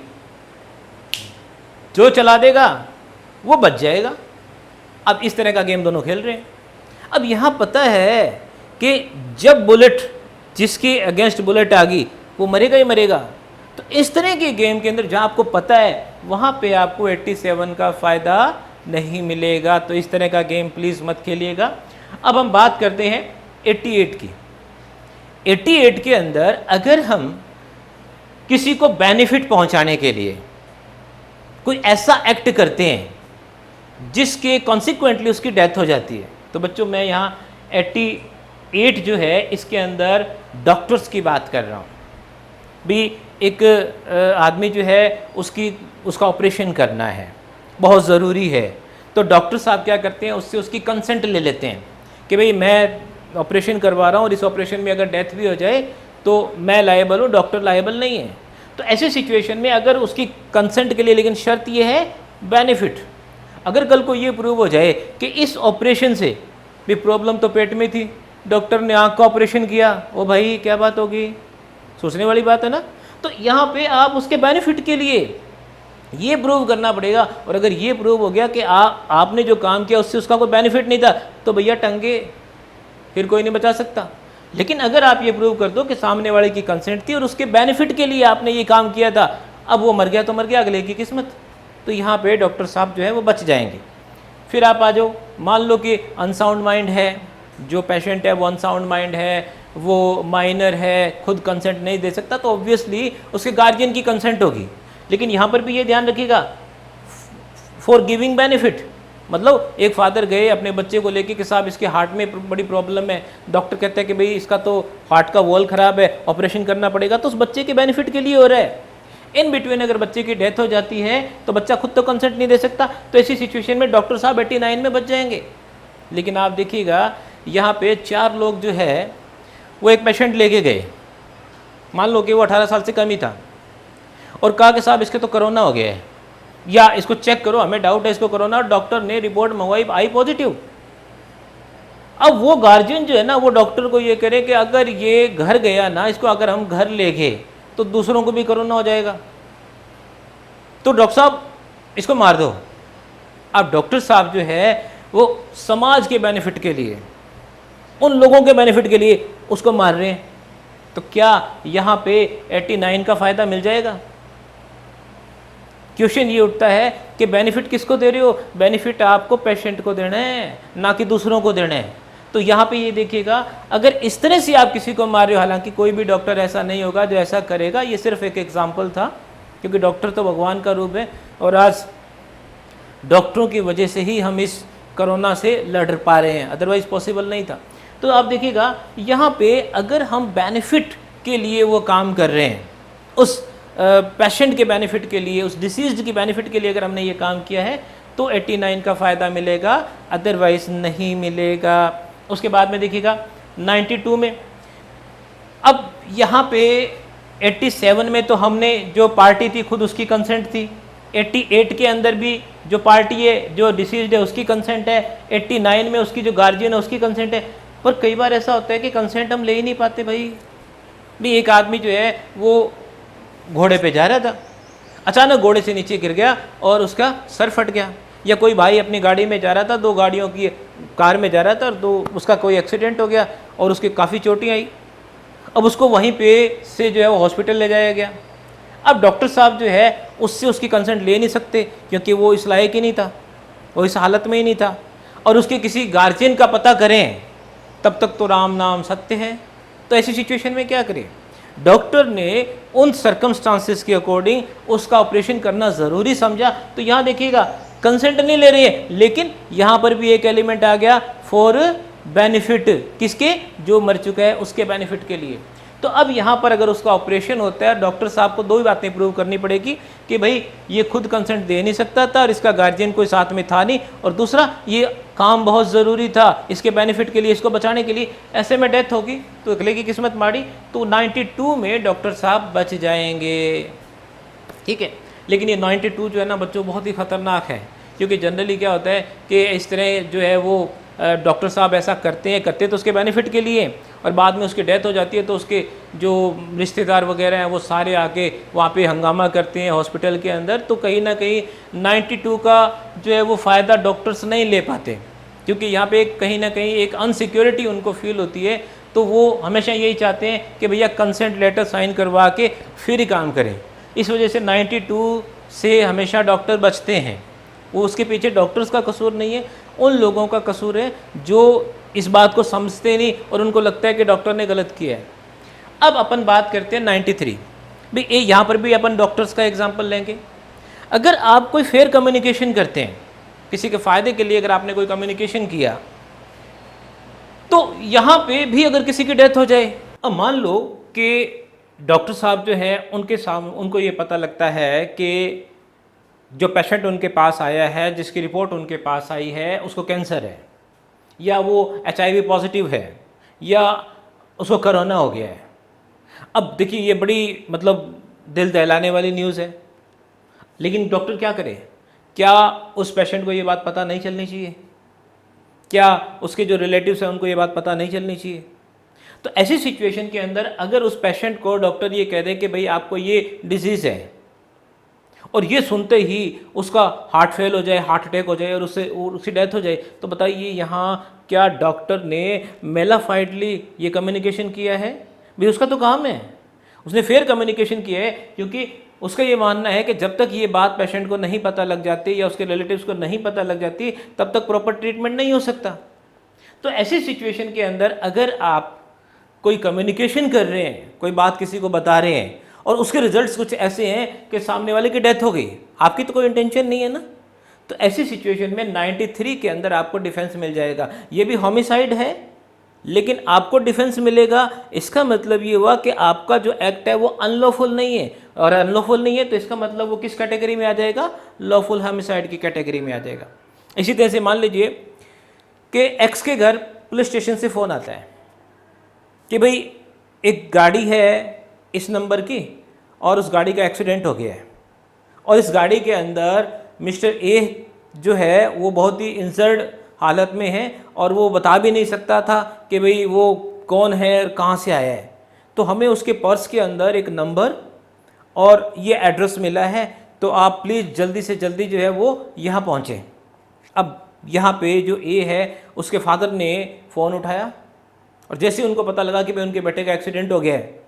A: जो चला देगा वो बच जाएगा। अब इस तरह का गेम दोनों खेल रहे हैं। अब यहाँ पता है कि जब बुलेट जिसके अगेंस्ट बुलेट आ गई वो मरेगा ही मरेगा। तो इस तरह के गेम के अंदर जहाँ आपको पता है वहाँ पे आपको 87 का फ़ायदा नहीं मिलेगा। तो इस तरह का गेम प्लीज़ मत खेलिएगा। अब हम बात करते हैं 88 की। 88 के अंदर अगर हम किसी को बेनिफिट पहुँचाने के लिए कोई ऐसा एक्ट करते हैं जिसके कॉन्सिक्वेंटली उसकी डेथ हो जाती है, तो बच्चों मैं यहाँ 88 जो है इसके अंदर डॉक्टर्स की बात कर रहा हूँ। भी एक आदमी जो है उसका ऑपरेशन करना है, बहुत ज़रूरी है, तो डॉक्टर साहब क्या करते हैं उससे उसकी कंसेंट ले लेते हैं कि भाई मैं ऑपरेशन करवा रहा हूँ और इस ऑपरेशन में अगर डेथ भी हो जाए तो मैं लायबल हूँ, डॉक्टर लायबल नहीं है। तो ऐसे सिचुएशन में अगर उसकी कंसेंट के लिए, लेकिन शर्त ये है बेनिफिट, अगर कल को ये प्रूव हो जाए कि इस ऑपरेशन से भी प्रॉब्लम तो पेट में थी, डॉक्टर ने आँख का ऑपरेशन किया, ओ भाई क्या बात होगी, सोचने वाली बात है ना। तो यहाँ पे आप उसके बेनिफिट के लिए ये प्रूव करना पड़ेगा। और अगर ये प्रूव हो गया कि आपने जो काम किया उससे उसका कोई बेनिफिट नहीं था तो भैया टंगे फिर कोई नहीं बचा सकता। लेकिन अगर आप ये प्रूव कर दो कि सामने वाले की कंसेंट थी और उसके बेनिफिट के लिए आपने ये काम किया था, अब वो मर गया तो मर गया, अगले की किस्मत, तो यहाँ पे डॉक्टर साहब जो है वो बच जाएंगे। फिर आप आ जाओ, मान लो कि अनसाउंड माइंड है, जो पेशेंट है वो अनसाउंड माइंड है, वो माइनर है, खुद कंसेंट नहीं दे सकता, तो ऑब्वियसली उसके गार्जियन की कंसेंट होगी। लेकिन यहाँ पर भी ये ध्यान रखिएगा फॉर गिविंग बेनिफिट, मतलब एक फादर गए अपने बच्चे को लेके कि साहब इसके हार्ट में बड़ी प्रॉब्लम है, डॉक्टर कहता है कि भाई इसका तो हार्ट का वॉल ख़राब है, ऑपरेशन करना पड़ेगा, तो उस बच्चे के बेनिफिट के लिए हो रहा है। इन बिटवीन अगर बच्चे की डेथ हो जाती है तो बच्चा खुद तो कंसेंट नहीं दे सकता, तो ऐसी सिचुएशन में डॉक्टर साहब 89 में बच जाएंगे। लेकिन आप देखिएगा यहाँ पे 4 लोग जो है वो एक पेशेंट लेके गए, मान लो कि वो 18 साल से कम ही था, और कहा कि साहब इसके तो कोरोना हो गया है या इसको चेक करो, हमें डाउट है इसको कोरोना, और डॉक्टर ने रिपोर्ट मंगवाई, आई पॉजिटिव। अब वो गार्जियन जो है ना वो डॉक्टर को ये करे कि अगर ये घर गया ना, इसको अगर हम घर ले गए तो दूसरों को भी कोरोना हो जाएगा, तो डॉक्टर साहब इसको मार दो। अब डॉक्टर साहब जो है वो समाज के बेनिफिट के लिए, उन लोगों के बेनिफिट के लिए उसको मार रहे हैं, तो क्या यहाँ पे 89 का फ़ायदा मिल जाएगा? क्वेश्चन ये उठता है कि बेनिफिट किसको दे रहे हो? बेनिफिट आपको पेशेंट को देना है, ना कि दूसरों को देना है। तो यहाँ पे ये देखिएगा, अगर इस तरह से आप किसी को मार रहे हो, हालांकि कोई भी डॉक्टर ऐसा नहीं होगा जो ऐसा करेगा, ये सिर्फ एक एग्जाम्पल था, क्योंकि डॉक्टर तो भगवान का रूप है और आज डॉक्टरों की वजह से ही हम इस कोरोना से लड़ पा रहे हैं, अदरवाइज पॉसिबल नहीं था। तो आप देखिएगा यहाँ पे अगर हम बेनिफिट के लिए वो काम कर रहे हैं, उस पेशेंट के बेनिफिट के लिए, उस डिसीज्ड की बेनिफिट के लिए अगर हमने ये काम किया है तो 89 का फ़ायदा मिलेगा, अदरवाइज नहीं मिलेगा। उसके बाद में देखिएगा 92 में, अब यहाँ पे 87 में तो हमने जो पार्टी थी खुद उसकी कंसेंट थी, 88 के अंदर भी जो पार्टी है जो डिसीज्ड है उसकी कंसेंट है, 89 में उसकी जो गार्जियन है उसकी कंसेंट है। पर कई बार ऐसा होता है कि कंसेंट हम ले ही नहीं पाते भाई। भी एक आदमी जो है वो घोड़े पे जा रहा था, अचानक घोड़े से नीचे गिर गया और उसका सर फट गया। या कोई भाई अपनी गाड़ी में जा रहा था, दो गाड़ियों की कार में जा रहा था, और तो उसका कोई एक्सीडेंट हो गया और उसकी काफ़ी चोटें आई। अब उसको वहीं पे से जो है वो हॉस्पिटल ले जाया गया। अब डॉक्टर साहब जो है उससे उसकी कंसेंट ले नहीं सकते, क्योंकि वो इस लायक ही नहीं था, वो इस हालत में ही नहीं था। और उसके किसी गार्जियन का पता करें तब तक तो राम नाम सत्य है। तो ऐसी सिचुएशन में क्या करें? डॉक्टर ने उन सर्कमस्टांसेस के अकॉर्डिंग उसका ऑपरेशन करना ज़रूरी समझा। तो यहाँ देखिएगा कंसेंट नहीं ले रही है, लेकिन यहाँ पर भी एक एलिमेंट आ गया फॉर बेनिफिट, किसके? जो मर चुका है उसके बेनिफिट के लिए। तो अब यहाँ पर अगर उसका ऑपरेशन होता है, डॉक्टर साहब को दो ही बातें प्रूव करनी पड़ेगी कि भाई ये खुद कंसेंट दे नहीं सकता था और इसका गार्जियन कोई साथ में था नहीं, और दूसरा ये काम बहुत ज़रूरी था इसके बेनिफिट के लिए, इसको बचाने के लिए। ऐसे में डेथ होगी तो अगले की किस्मत माड़ी। तो 92 में डॉक्टर साहब बच जाएंगे, ठीक है। लेकिन ये 92 जो है ना बच्चों बहुत ही ख़तरनाक है, क्योंकि जनरली क्या होता है कि इस तरह जो है वो डॉक्टर साहब ऐसा करते तो उसके बेनिफिट के लिए, और बाद में उसकी डेथ हो जाती है तो उसके जो रिश्तेदार वगैरह हैं वो सारे आके वहाँ पे हंगामा करते हैं हॉस्पिटल के अंदर। तो कहीं ना कहीं 92 का जो है वो फ़ायदा डॉक्टर्स नहीं ले पाते, क्योंकि यहाँ पे कहीं ना कहीं एक अनसिक्योरिटी उनको फील होती है। तो वो हमेशा यही चाहते हैं कि भैया कंसेंट लेटर साइन करवा के फिर ही काम करें। इस वजह से 92 से हमेशा डॉक्टर बचते हैं। वो उसके पीछे डॉक्टर्स का कसूर नहीं है, उन लोगों का कसूर है जो इस बात को समझते नहीं और उनको लगता है कि डॉक्टर ने गलत किया है। अब अपन बात करते हैं 93 भाई। यहाँ पर भी अपन डॉक्टर्स का एग्जांपल लेंगे। अगर आप कोई फेयर कम्युनिकेशन करते हैं, किसी के फ़ायदे के लिए अगर आपने कोई कम्युनिकेशन किया, तो यहाँ पे भी अगर किसी की डेथ हो जाए, अब मान लो कि डॉक्टर साहब जो है उनके सामने उनको ये पता लगता है कि जो पेशेंट उनके पास आया है, जिसकी रिपोर्ट उनके पास आई है, उसको कैंसर है, या वो HIV पॉजिटिव है, या उसको कोरोना हो गया है। अब देखिए ये बड़ी मतलब दिल दहलाने वाली न्यूज़ है, लेकिन डॉक्टर क्या करे? क्या उस पेशेंट को ये बात पता नहीं चलनी चाहिए? क्या उसके जो रिलेटिव्स हैं उनको ये बात पता नहीं चलनी चाहिए? तो ऐसी सिचुएशन के अंदर अगर उस पेशेंट को डॉक्टर ये कह दे कि भाई आपको ये डिजीज़ है, और ये सुनते ही उसका हार्ट फेल हो जाए, हार्ट अटैक हो जाए और उसकी डेथ हो जाए, तो बताइए यहाँ क्या डॉक्टर ने मेलाफाइडली ये कम्युनिकेशन किया है? भाई उसका तो काम है, उसने फेयर कम्युनिकेशन किया है, क्योंकि उसका ये मानना है कि जब तक ये बात पेशेंट को नहीं पता लग जाती या उसके रिलेटिव्स को नहीं पता लग जाती तब तक प्रॉपर ट्रीटमेंट नहीं हो सकता। तो ऐसी सिचुएशन के अंदर अगर आप कोई कम्युनिकेशन कर रहे हैं, कोई बात किसी को बता रहे हैं और उसके रिजल्ट्स कुछ ऐसे हैं कि सामने वाले की डेथ हो गई, आपकी तो कोई इंटेंशन नहीं है ना, तो ऐसी सिचुएशन में 93 के अंदर आपको डिफेंस मिल जाएगा। ये भी होमिसाइड है लेकिन आपको डिफेंस मिलेगा। इसका मतलब ये हुआ कि आपका जो एक्ट है वो अनलॉफुल नहीं है, और अनलॉफुल नहीं है तो इसका मतलब वो किस कैटेगरी में आ जाएगा? लॉफुल होमिसाइड की कैटेगरी में आ जाएगा। इसी तरह से मान लीजिए कि एक्स के घर पुलिस स्टेशन से फ़ोन आता है कि भाई एक गाड़ी है इस नंबर की और उस गाड़ी का एक्सीडेंट हो गया है, और इस गाड़ी के अंदर मिस्टर ए जो है वो बहुत ही इंजर्ड हालत में है और वो बता भी नहीं सकता था कि भाई वो कौन है और कहाँ से आया है। तो हमें उसके पर्स के अंदर एक नंबर और ये एड्रेस मिला है, तो आप प्लीज़ जल्दी से जल्दी जो है वो यहाँ पहुँचें। अब यहाँ पे जो ए है उसके फादर ने फ़ोन उठाया और जैसे उनको पता लगा कि भाई उनके बेटे का एक्सीडेंट हो गया है,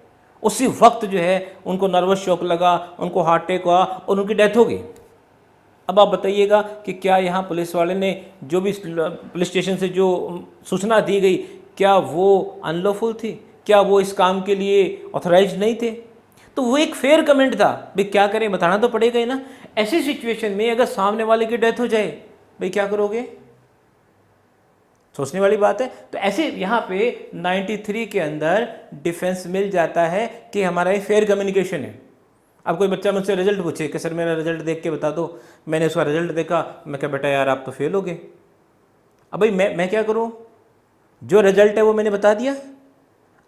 A: उसी वक्त जो है उनको नर्वस शॉक लगा, उनको हार्ट अटैक हुआ और उनकी डेथ हो गई। अब आप बताइएगा कि क्या यहाँ पुलिस वाले ने जो भी पुलिस स्टेशन से जो सूचना दी गई, क्या वो अनलॉफुल थी? क्या वो इस काम के लिए ऑथराइज नहीं थे? तो वो एक फेयर कमेंट था। भाई क्या करें, बताना तो पड़ेगा ही ना। ऐसी सिचुएशन में अगर सामने वाले की डेथ हो जाए, भाई क्या करोगे? सोचने वाली बात है। तो ऐसे यहाँ पे 93 के अंदर डिफेंस मिल जाता है कि हमारा ये फेयर कम्युनिकेशन है। अब कोई बच्चा मुझसे रिजल्ट पूछे कि सर मेरा रिजल्ट देख के बता दो, मैंने उसका रिजल्ट देखा, मैं क्या बेटा यार आप तो फेल हो गए। अब भाई मैं क्या करूँ? जो रिजल्ट है वो मैंने बता दिया।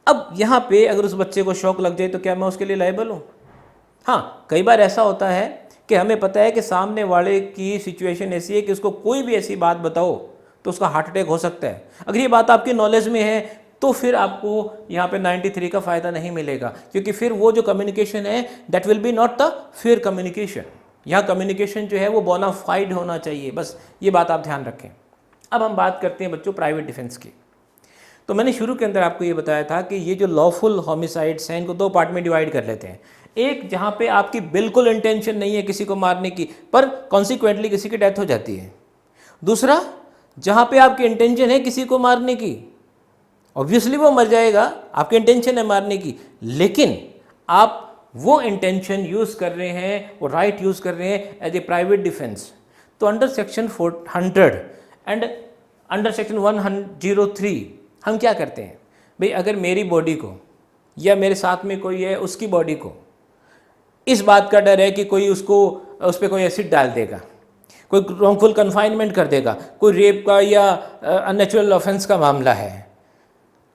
A: अब यहाँ पे अगर उस बच्चे को शौक लग जाए तो क्या मैं उसके लिए लायबल हूँ? हाँ, कई बार ऐसा होता है कि हमें पता है कि सामने वाले की सिचुएशन ऐसी है कि उसको कोई भी ऐसी बात बताओ तो उसका हार्ट अटैक हो सकता है। अगर ये बात आपकी नॉलेज में है तो फिर आपको यहाँ पे 93 का फ़ायदा नहीं मिलेगा, क्योंकि फिर वो जो कम्युनिकेशन है that will be not the fair communication. यहाँ कम्युनिकेशन जो है वो बोनाफाइड होना चाहिए, बस ये बात आप ध्यान रखें। अब हम बात करते हैं बच्चों प्राइवेट डिफेंस की। तो मैंने शुरू के अंदर आपको ये बताया था कि ये जो लॉफुल होमिसाइड्स हैं इनको दो पार्ट में डिवाइड कर लेते हैं। एक जहाँ पे आपकी बिल्कुल इंटेंशन नहीं है किसी को मारने की, पर कॉन्सिक्वेंटली किसी की डेथ हो जाती है। दूसरा जहाँ पे आपकी इंटेंशन है किसी को मारने की, ऑब्वियसली वो मर जाएगा, आपकी इंटेंशन है मारने की, लेकिन आप वो इंटेंशन यूज़ कर रहे हैं, वो राइट यूज़ कर रहे हैं एज ए प्राइवेट डिफेंस। तो under section 400 and under section 103 हम क्या करते हैं भाई, अगर मेरी बॉडी को या मेरे साथ में कोई है उसकी बॉडी को इस बात का डर है कि कोई उसको उस पर कोई एसिड डाल देगा, कोई रॉन्गफुल कन्फाइनमेंट कर देगा, कोई रेप का या अननेचुरल ऑफेंस का मामला है,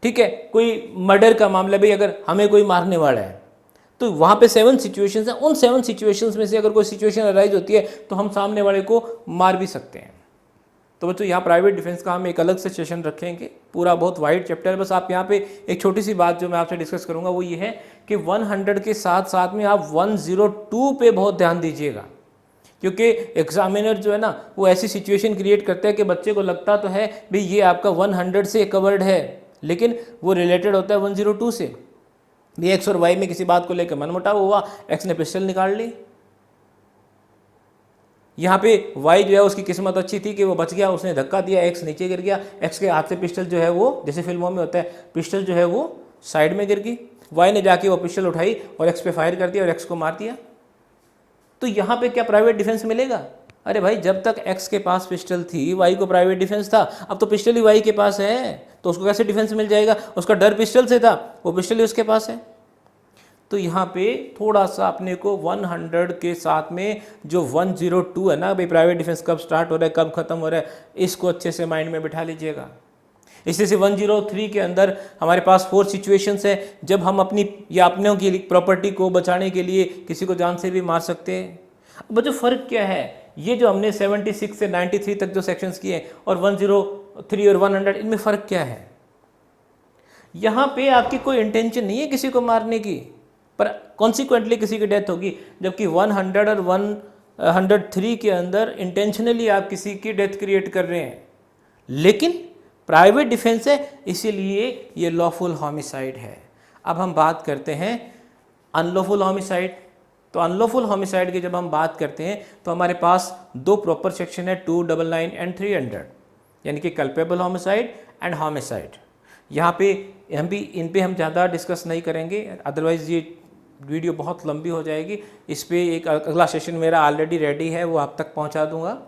A: ठीक है, कोई मर्डर का मामला, भाई अगर हमें कोई मारने वाला है, तो वहाँ पे 7 सिचुएशंस हैं। उन 7 सिचुएशंस में से अगर कोई सिचुएशन अराइज होती है तो हम सामने वाले को मार भी सकते हैं। तो बच्चों यहाँ प्राइवेट डिफेंस का हम एक अलग से सेशन रखेंगे, पूरा बहुत वाइड चैप्टर है। बस आप यहाँ पे एक छोटी सी बात जो मैं आपसे डिस्कस करूँगा वो ये है कि 100 के साथ साथ में आप 102 पे बहुत ध्यान दीजिएगा, क्योंकि एग्जामिनर जो है ना वो ऐसी सिचुएशन क्रिएट करता है कि बच्चे को लगता तो है भाई ये आपका 100 से कवर्ड है, लेकिन वो रिलेटेड होता है 102 से। ये एक्स और वाई में किसी बात को लेकर मनमुटाव हुआ, एक्स ने पिस्टल निकाल ली, यहाँ पे वाई जो है उसकी किस्मत अच्छी थी कि वो बच गया, उसने धक्का दिया, एक्स नीचे गिर गया, एक्स के हाथ से पिस्टल जो है वो जैसे फिल्मों में होता है पिस्टल जो है वो साइड में गिर गई, वाई ने जाके वो पिस्टल उठाई और एक्स पे फायर कर दिया और एक्स को मार दिया। तो यहाँ पे क्या प्राइवेट डिफेंस मिलेगा? अरे भाई जब तक एक्स के पास पिस्टल थी वाई को प्राइवेट डिफेंस था, अब तो पिस्टल ही वाई के पास है तो उसको कैसे डिफेंस मिल जाएगा? उसका डर पिस्टल से था, वो पिस्टल ही उसके पास है। तो यहाँ पे थोड़ा सा अपने को 100 के साथ में जो 102 है ना भाई, प्राइवेट डिफेंस कब स्टार्ट हो रहा है कब खत्म हो रहा है, इसको अच्छे से माइंड में बिठा लीजिएगा। इसी से 103 के अंदर हमारे पास 4 सिचुएशंस है जब हम अपनी या अपनों की प्रॉपर्टी को बचाने के लिए किसी को जान से भी मार सकते हैं। अब जो फ़र्क क्या है, ये जो हमने 76 से 93 तक जो सेक्शंस किए और 103 और 100 इनमें फ़र्क क्या है? यहाँ पे आपकी कोई इंटेंशन नहीं है किसी को मारने की, पर कॉन्सिक्वेंटली किसी की डेथ होगी, जबकि 100 और 103 के अंदर इंटेंशनली आप किसी की डेथ क्रिएट कर रहे हैं, लेकिन प्राइवेट डिफेंस है इसीलिए ये लॉफुल होमिसाइड है। अब हम बात करते हैं अनलॉफुल होमिसाइड। तो अनलॉफुल होमिसाइड की जब हम बात करते हैं तो हमारे पास 2 प्रॉपर सेक्शन है 299 एंड 300, यानी कि कल्पेबल होमिसाइड एंड होमिसाइड। यहाँ पे हम भी इन पे हम ज़्यादा डिस्कस नहीं करेंगे, अदरवाइज़ ये वीडियो बहुत लंबी हो जाएगी। इस पे एक अगला सेशन मेरा ऑलरेडी रेडी है, वो आप तक पहुँचा दूँगा।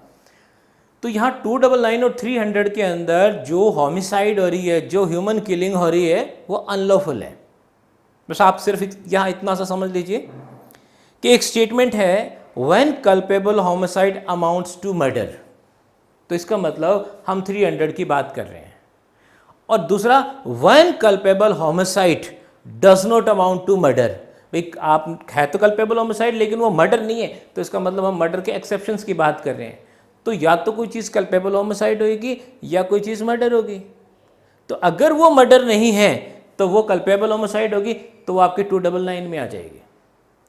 A: तो यहाँ 299 और 300 के अंदर जो होमिसाइड हो रही है, जो ह्यूमन किलिंग हो रही है, वो अनलॉफुल है। बस आप सिर्फ यहाँ इतना सा समझ लीजिए कि एक स्टेटमेंट है when culpable homicide amounts to murder, तो इसका मतलब हम 300 की बात कर रहे हैं। और दूसरा when culpable homicide does not amount to murder, भाई आप है तो कल्पेबल होमिसाइड लेकिन वो मर्डर नहीं है, तो इसका मतलब हम मर्डर के एक्सेप्शंस की बात कर रहे हैं। तो या तो कोई चीज़ कल्पेबल होमिसाइड होगी या कोई चीज़ मर्डर होगी। तो अगर वो मर्डर नहीं है तो वो कल्पेबल होमिसाइड होगी, तो वो आपके 299 में आ जाएगी।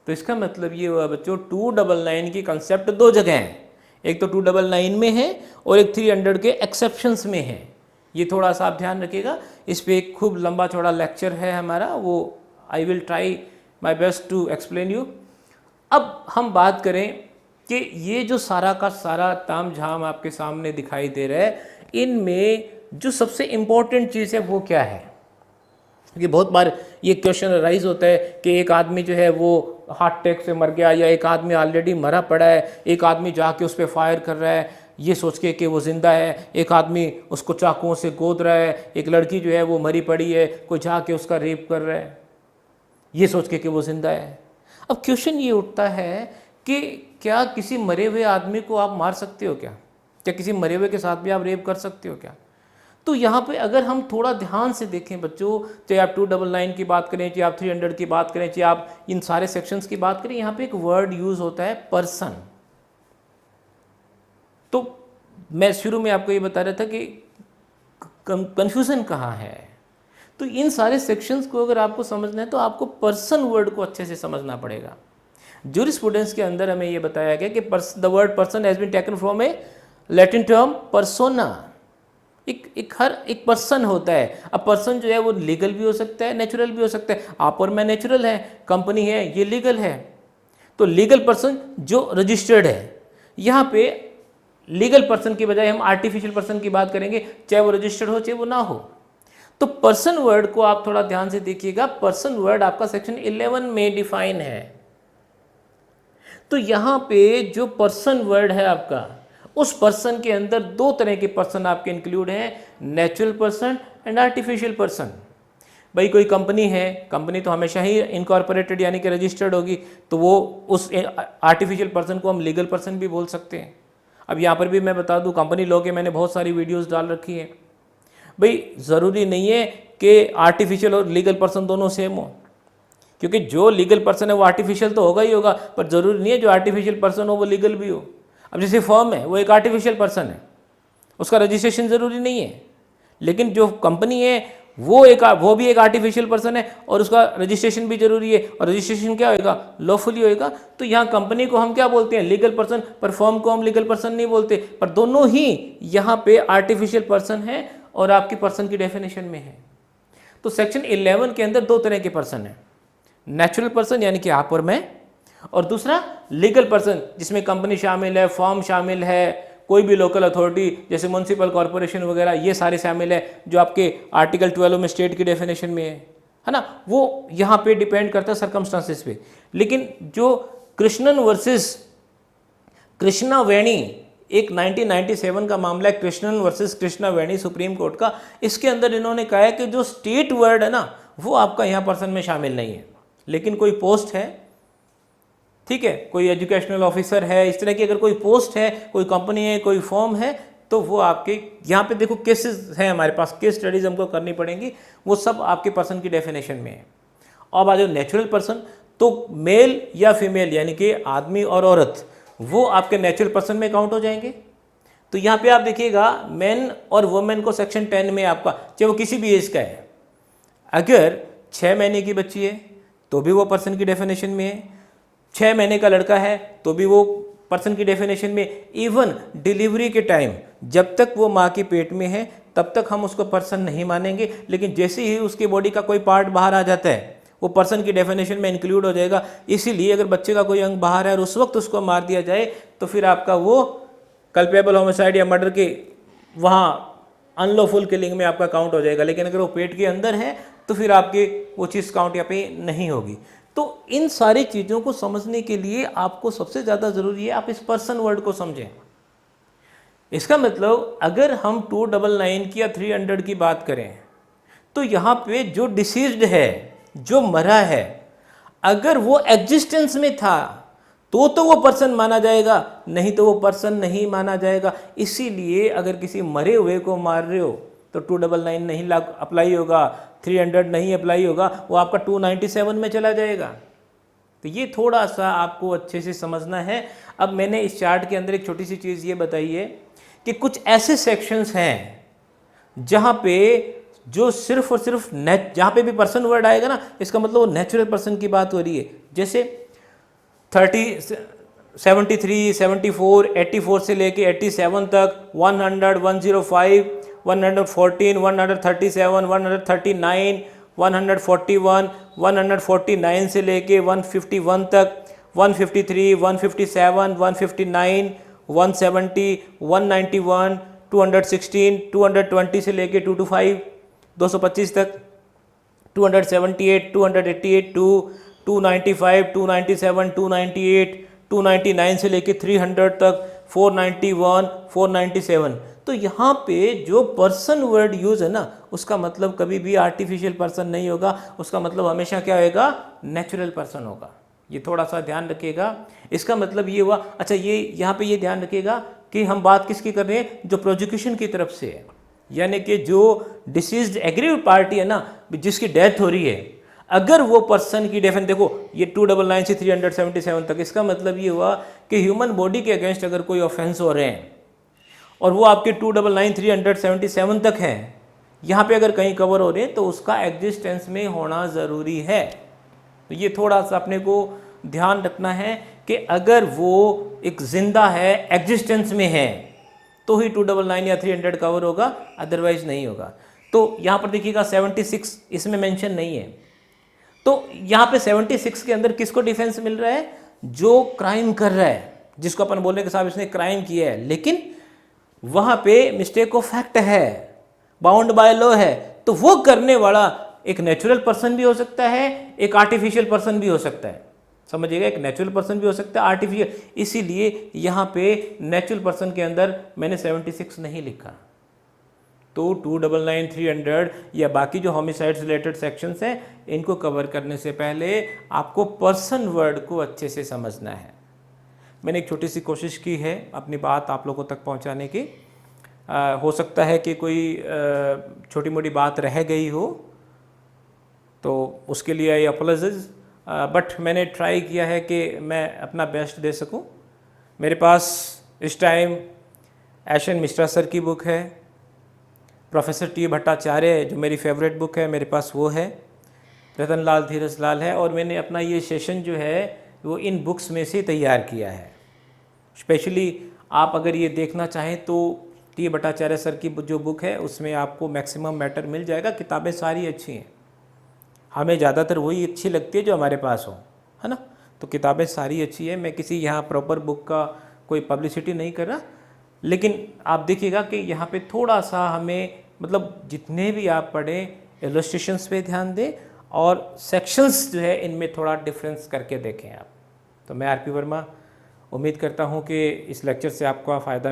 A: तो इसका मतलब ये हुआ बच्चों 299 की कंसेप्ट 2 जगह हैं, एक तो 299 में है और एक 300 के एक्सेप्शंस में है। ये थोड़ा सा आप ध्यान रखिएगा, इस पर एक खूब लंबा चौड़ा लेक्चर है हमारा, वो I will try my best to explain you. अब हम बात करें कि ये जो सारा का सारा ताम झाम आपके सामने दिखाई दे रहा है, इनमें जो सबसे इम्पोर्टेंट चीज़ है वो क्या है? क्योंकि बहुत बार ये क्वेश्चन राइज होता है कि एक आदमी जो है वो हार्ट अटैक से मर गया, या एक आदमी ऑलरेडी मरा पड़ा है, एक आदमी जाके उस पर फायर कर रहा है ये सोच के कि वो ज़िंदा है, एक आदमी उसको चाकुओं से गोद रहा है, एक लड़की जो है वो मरी पड़ी है, कोई जाके उसका रेप कर रहा है ये सोच के कि वो ज़िंदा है। अब क्वेश्चन ये उठता है कि क्या किसी मरे हुए आदमी को आप मार सकते हो? क्या किसी मरे हुए के साथ भी आप रेप कर सकते हो क्या? तो यहाँ पे अगर हम थोड़ा ध्यान से देखें बच्चों, चाहे आप 299 की बात करें, चाहे आप 300 की बात करें, चाहे आप इन सारे सेक्शंस की बात करें, यहाँ पे एक वर्ड यूज़ होता है पर्सन। तो मैं शुरू में आपको ये बता रहा था कि कन्फ्यूज़न कहाँ है। तो इन सारे सेक्शंस को अगर आपको समझना है तो आपको पर्सन वर्ड को अच्छे से समझना पड़ेगा। जूरिस्प्रूडेंस के अंदर हमें ये बताया गया कि the word person has been taken from a Latin term persona. एक पर्सन होता है। अब पर्सन जो है वो लीगल भी हो सकता है, नेचुरल भी हो सकता है। आप और मैं नेचुरल है, कंपनी है ये लीगल है। तो लीगल पर्सन जो रजिस्टर्ड है, यहाँ पे लीगल पर्सन की बजाय हम आर्टिफिशियल पर्सन की बात करेंगे, चाहे वो रजिस्टर्ड हो चाहे वो ना हो। तो पर्सन वर्ड को आप थोड़ा ध्यान से देखिएगा। पर्सन वर्ड आपका सेक्शन 11 में डिफाइन है। तो यहाँ पे जो पर्सन वर्ड है आपका, उस पर्सन के अंदर दो तरह के पर्सन आपके इंक्लूड हैं, natural person and artificial person. भाई कोई कंपनी है, कंपनी तो हमेशा ही इनकॉर्पोरेटेड यानी कि रजिस्टर्ड होगी, तो वो उस आर्टिफिशियल पर्सन को हम लीगल पर्सन भी बोल सकते हैं। अब यहाँ पर भी मैं बता दूँ, कंपनी लॉ के मैंने बहुत सारी वीडियोस डाल रखी हैं। भाई ज़रूरी नहीं है कि आर्टिफिशियल और लीगल पर्सन दोनों सेम हो, क्योंकि जो लीगल पर्सन है वो आर्टिफिशियल तो होगा ही होगा, पर ज़रूरी नहीं है जो आर्टिफिशियल पर्सन हो वो लीगल भी हो। अब जैसे फर्म है वो एक आर्टिफिशियल पर्सन है, उसका रजिस्ट्रेशन ज़रूरी नहीं है, लेकिन जो कंपनी है वो भी एक आर्टिफिशियल पर्सन है और उसका रजिस्ट्रेशन भी जरूरी है। और रजिस्ट्रेशन क्या होएगा? लॉफुली होएगा। तो यहाँ कंपनी को हम क्या बोलते हैं? लीगल पर्सन, पर फर्म को हम लीगल पर्सन नहीं बोलते। पर दोनों ही यहाँ पे आर्टिफिशियल पर्सन है और आपकी पर्सन की डेफिनेशन में है। तो सेक्शन 11 के अंदर दो तरह के पर्सन है, नेचुरल पर्सन यानी कि आप और मैं, और दूसरा लीगल पर्सन जिसमें कंपनी शामिल है, फर्म शामिल है, कोई भी लोकल अथॉरिटी जैसे म्युनिसिपल कॉर्पोरेशन वगैरह, ये सारे शामिल है जो आपके आर्टिकल 12 में स्टेट की डेफिनेशन में है ना। वो यहाँ पे डिपेंड करता है सर्कमस्टांसिस पे। लेकिन जो कृष्णन वर्सेस कृष्णा वेणी, एक 1997 का मामला है, कृष्णन वर्सेस कृष्णा वेणी सुप्रीम कोर्ट का, इसके अंदर इन्होंने कहा है कि जो स्टेट वर्ड है ना वो आपका यहाँ पर्सन में शामिल नहीं है, लेकिन कोई पोस्ट है, ठीक है, कोई एजुकेशनल ऑफिसर है, इस तरह की अगर कोई पोस्ट है, कोई कंपनी है, कोई फॉर्म है, तो वो आपके यहाँ पे देखो केसेस हैं हमारे पास, केस स्टडीज हमको करनी पड़ेंगी, वो सब आपके पर्सन की डेफिनेशन में है। अब आ जाओ नेचुरल पर्सन, तो मेल या फीमेल यानी कि आदमी और औरत, वो आपके नेचुरल पर्सन में काउंट हो जाएंगे। तो यहाँ पे आप देखिएगा मैन और वुमेन को सेक्शन 10 में आपका, चाहे वो किसी भी एज का है, अगर 6 महीने की बच्ची है तो भी वो पर्सन की डेफिनेशन में है, 6 महीने का लड़का है तो भी वो पर्सन की डेफिनेशन में। इवन डिलीवरी के टाइम जब तक वो माँ के पेट में है तब तक हम उसको पर्सन नहीं मानेंगे, लेकिन जैसे ही उसकी बॉडी का कोई पार्ट बाहर आ जाता है वो पर्सन की डेफिनेशन में इंक्लूड हो जाएगा। इसीलिए अगर बच्चे का कोई अंग बाहर है और उस वक्त उसको मार दिया जाए तो फिर आपका वो कल्पेबल होमिसाइड या मर्डर के वहाँ अनलॉफुल किलिंग में आपका काउंट हो जाएगा। लेकिन अगर वो पेट के अंदर है तो फिर आपकी वो चीज़ काउंट यहाँ पे नहीं होगी। तो इन सारी चीज़ों को समझने के लिए आपको सबसे ज़्यादा ज़रूरी है आप इस पर्सन वर्ड को समझें। इसका मतलब अगर हम 299 की या 300 की बात करें तो यहाँ पे जो डिसीज्ड है, जो मरा है, अगर वो एग्जिस्टेंस में था तो वो पर्सन माना जाएगा, नहीं तो वो पर्सन नहीं माना जाएगा। इसीलिए अगर किसी मरे हुए को मार रहे हो तो 299 नहीं अप्लाई होगा, 300 नहीं अप्लाई होगा, वो आपका 297 में चला जाएगा। तो ये थोड़ा सा आपको अच्छे से समझना है। अब मैंने इस चार्ट के अंदर एक छोटी सी चीज़ ये बताई है कि कुछ ऐसे सेक्शंस हैं जहाँ पे जो सिर्फ और सिर्फ जहाँ पे भी पर्सन वर्ड आएगा ना, इसका मतलब वो नेचुरल पर्सन की बात हो रही है। जैसे 30, 73, 74, 84 से लेके 87 तक, 100, 105, 114, 137, 139, 141, 149 से लेके 151 तक, 153, 157, 159, 170, 191, 216, 220 से लेके 225, 225 तक, 278, 288, 295, 297, 298, 299 से लेके 300 तक, 491, 497। तो यहाँ पे जो पर्सन वर्ड यूज है ना, उसका मतलब कभी भी आर्टिफिशियल पर्सन नहीं होगा, उसका मतलब हमेशा क्या होगा? नेचुरल पर्सन होगा। ये थोड़ा सा ध्यान रखिएगा। इसका मतलब ये हुआ, अच्छा ये यहाँ पे ये ध्यान रखिएगा कि हम बात किसकी कर रहे हैं? जो प्रोसिक्यूशन की तरफ से है, यानी कि जो डिसीज्ड एग्रीव्ड पार्टी है ना, जिसकी डेथ हो रही है, अगर वो पर्सन की डेफिनेशन, देखो ये 299 से 377 तक, इसका मतलब ये हुआ कि ह्यूमन बॉडी के अगेंस्ट अगर कोई ऑफेंस हो रहे हैं और वो आपके 299,377 तक है, यहाँ पे अगर कहीं कवर हो रहे हैं तो उसका एग्जिस्टेंस में होना ज़रूरी है। तो ये थोड़ा सा अपने को ध्यान रखना है कि अगर वो एक जिंदा है, एग्जिस्टेंस में है, तो ही 299 या 300 कवर होगा, अदरवाइज नहीं होगा। तो यहाँ पर देखिएगा 76 इसमें मेंशन नहीं है। तो यहाँ पे 76 के अंदर किसको डिफेंस मिल रहा है? जो क्राइम कर रहा है, जिसको अपन बोल रहे हैं कि साहब इसने क्राइम किया है, लेकिन वहाँ पे मिस्टेक ऑफ फैक्ट है, बाउंड बाय लॉ है, तो वो करने वाला एक नेचुरल पर्सन भी हो सकता है, एक आर्टिफिशियल पर्सन भी हो सकता है। समझिएगा, एक नेचुरल पर्सन भी हो सकता है, आर्टिफिशियल। इसीलिए यहाँ पे नेचुरल पर्सन के अंदर मैंने 76 नहीं लिखा। तो 299, 300 या बाकी जो होमिसाइड रिलेटेड सेक्शंस हैं, इनको कवर करने से पहले आपको पर्सन वर्ड को अच्छे से समझना है। मैंने एक छोटी सी कोशिश की है अपनी बात आप लोगों तक पहुंचाने की। हो सकता है कि कोई छोटी मोटी बात रह गई हो, तो उसके लिए आई अपोलोजाइज, बट मैंने ट्राई किया है कि मैं अपना बेस्ट दे सकूं। मेरे पास इस टाइम एशन मिश्रा सर की बुक है, प्रोफेसर टी भट्टाचार्य जो मेरी फेवरेट बुक है मेरे पास वो है, रतन लाल धीरज लाल है, और मैंने अपना ये सेशन जो है वो इन बुक्स में से तैयार किया है। स्पेशली आप अगर ये देखना चाहें तो टी भट्टाचार्य सर की जो बुक है उसमें आपको मैक्सिमम मैटर मिल जाएगा। किताबें सारी अच्छी हैं, हमें ज़्यादातर वही अच्छी लगती है जो हमारे पास हो, है ना। तो किताबें सारी अच्छी है। मैं किसी यहाँ प्रॉपर बुक का कोई पब्लिसिटी नहीं कर रहा, लेकिन आप देखिएगा कि यहाँ पे थोड़ा सा हमें मतलब जितने भी आप पढ़ें इलस्ट्रेशंस पे ध्यान दें और सेक्शंस जो है इनमें थोड़ा डिफरेंस करके देखें आप। तो मैं आरपी वर्मा उम्मीद करता हूँ कि इस लेक्चर से आपको फ़ायदा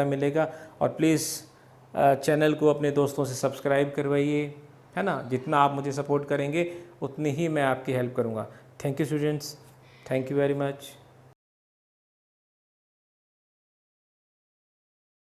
A: मिलेगा और प्लीज़ चैनल को अपने दोस्तों से सब्सक्राइब करवाइए, है ना। जितना आप मुझे सपोर्ट करेंगे उतनी ही मैं आपकी हेल्प करूँगा। Thank you students, thank you very much.